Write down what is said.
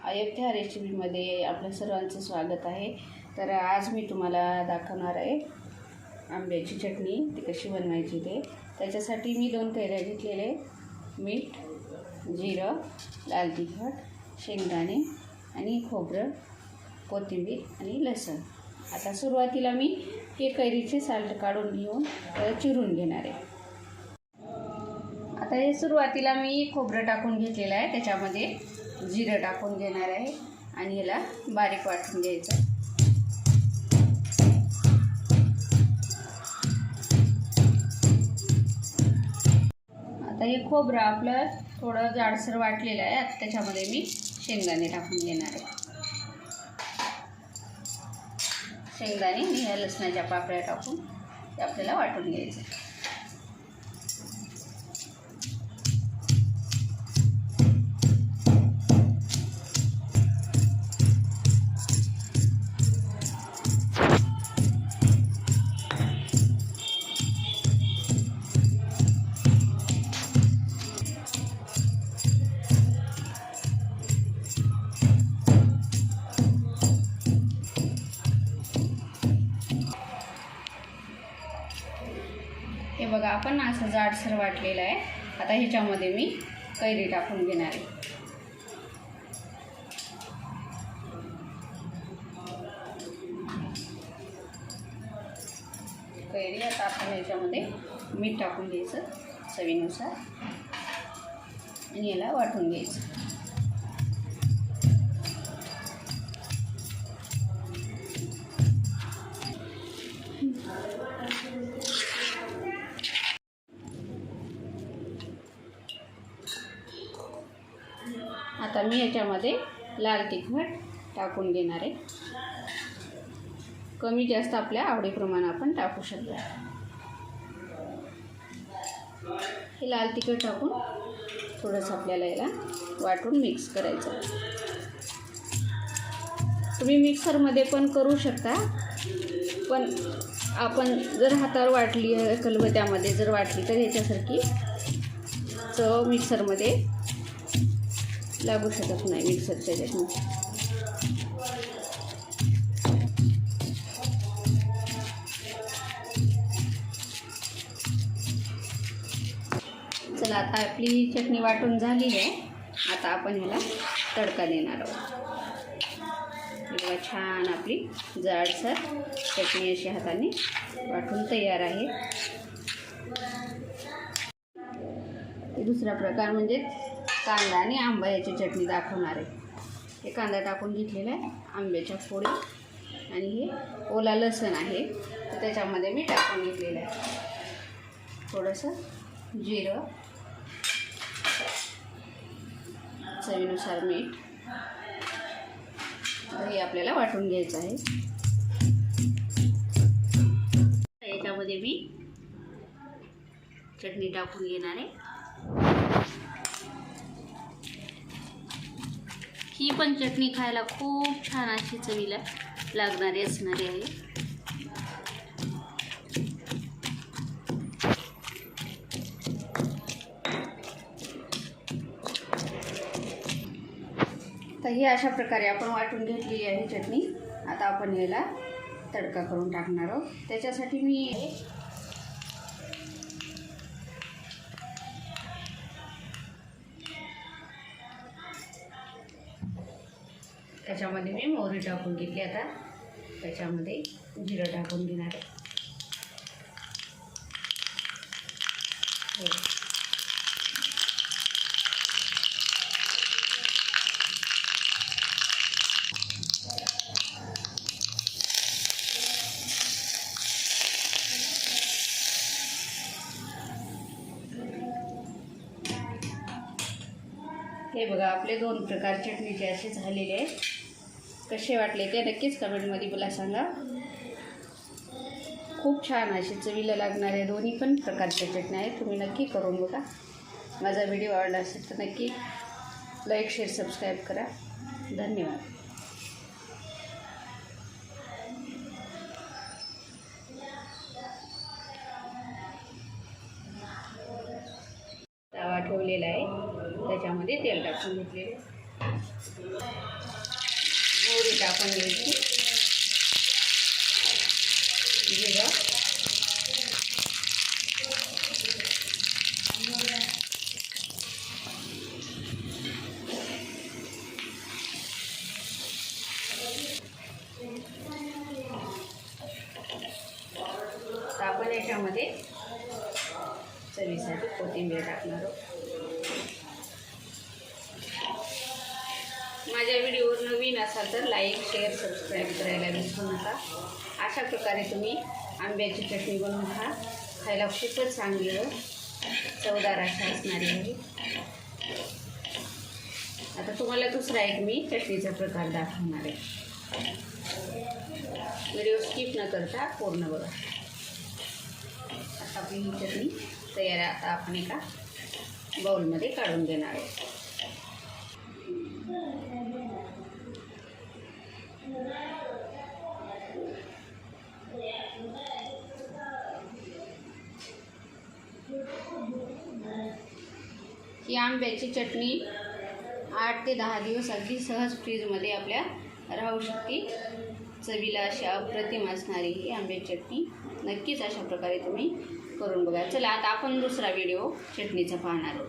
अयोध्या रेसिपीमध्ये आपल्या सर्वांचं स्वागत आहे। तर आज मी तुम्हाला दाखवणार आहे आंब्याची चटणी ती कशी बनवायची ते। त्याच्यासाठी मी 2 कैऱ्या घेतलेले, मीठ, जिरं, लाल तिखट, शेंगदाणे आणि खोबरं, कोथिंबीर आणि लसूण। आता सुरुवातीला मी हे कैरीचे साल काढून घेऊन चिरून घेणार आहे। आता हे सुरुवातीला मी खोबरं टाकून घेतलेलं आहे, त्याच्यामध्ये जिरं टाकून घेणार आहे आणि याला बारीक वाटून घ्यायचं। आता हे खोबरं आपलं थोडं जाडसर वाटलेलं आहे, आता त्याच्यामध्ये मी शेंगदाणे टाकून घेणार आहे। शेंगदाणे आणि ह्या लसणाच्या पाकळ्या टाकून ते आपल्याला वाटून घ्यायचं। हे बघा आपण असं जाडसर वाटलेलं आहे। आता ह्याच्यामध्ये मी कैरी टाकून घेणार आहे। कैरी आता आपण ह्याच्यामध्ये मीठ टाकून घ्यायचं चवीनुसार आणि याला वाटून घ्यायचं। आता मी याच्यामध्ये लाल तिखट टाकून घेणार आहे। कमी जास्त आपल्या आवडीप्रमाणे आपण टाकू शकतो। हे लाल तिखट टाकून थोडंसं आपल्याला याला वाटून मिक्स करायचं। तुम्ही मिक्सरमध्ये पण करू शकता, पण आपण जर हातावर वाटली खलबत्त्यामध्ये जर वाटली तर याच्यासारखी चव मिक्सरमध्ये लागू शकत नाही। मिक्सरच्या चटणी चला, आता आपली चटणी वाटून झालेली आहे। आता आपण ह्याला तडका देणार आहोत। बघा छान आपली जाडसर चटणी अशी हाताने वाटून तयार आहे। दुसरा प्रकार म्हणजे कांदा आणि आंबा याची चटणी दाखवणार आहे। हे कांदा टाकून घेतलेला आहे, आंब्याच्या फोडी आणि हे ओला लसूण आहे, तर त्याच्यामध्ये मी टाकून घेतलेलं आहे। थोडंसं जिरं, चवीनुसार मीठ, हे आपल्याला वाटून घ्यायचं आहे। याच्यामध्ये मी चटणी टाकून घेणार आहे। ही पण चटणी खायला खूप छान अशी चवीला लागणारी असणारी आहे। तर ही अशा प्रकारे आपण वाटून घेतलेली आहे चटणी। आता आपण याला तडका करून टाकणार आहोत। त्याच्यासाठी मी त्याच्यामध्ये मोहरी टाकून घेतली। आता त्याच्यामध्ये जिरं टाकून घेणार आहे। हे बघा आपले 2 प्रकार चटणीचे असे झालेले आहेत। कसे वाटले ते नक्कीच कमेंटमध्ये मला सांगा। खूप छान अशी चवीला लागणारे दोन्ही पण प्रकारच्या चटण्या आहेत। तुम्ही नक्की करून बघा। माझा व्हिडिओ आवडला असेल तर नक्की लाईक, शेअर, सबस्क्राईब करा। धन्यवाद। तवा ठेवलेला आहे, त्याच्यामध्ये तेल टाकून घेतलेले। मोहरी टाकून घ्यायची, जिरं, आपण याच्यामध्ये चवीसाठी कोथिंबीर टाकणार आहोत. माझ्या व्हिडिओवर नवीन असाल तर लाईक, शेअर, सबस्क्राईब करायला विसरू नका. अशा प्रकारे तुम्ही आंब्याची चटणी बनवून खा. खायला खूपच चांगली व चवदार अशी असणारी आहे. आता तुम्हाला दुसरा एक मी चटणीचा प्रकार दाखवणार आहे. व्हिडिओ स्किप न करता पूर्ण बघा. आता आपली ही चटणी तयार आहे. आता आपण एका बाउलमध्ये काढून देणार आहे. ही आंब्याची चटणी 8 ते 10 दिवस अगदी सहज फ्रीजमध्ये आपल्या राहू शकते. चवीला अशी अप्रतिम असणारी ही आंब्याची चटणी नक्कीच अशा प्रकारे तुम्ही करून बघा. चला आता आपण दुसरा व्हिडिओ चटणीचा पाहणार आहोत.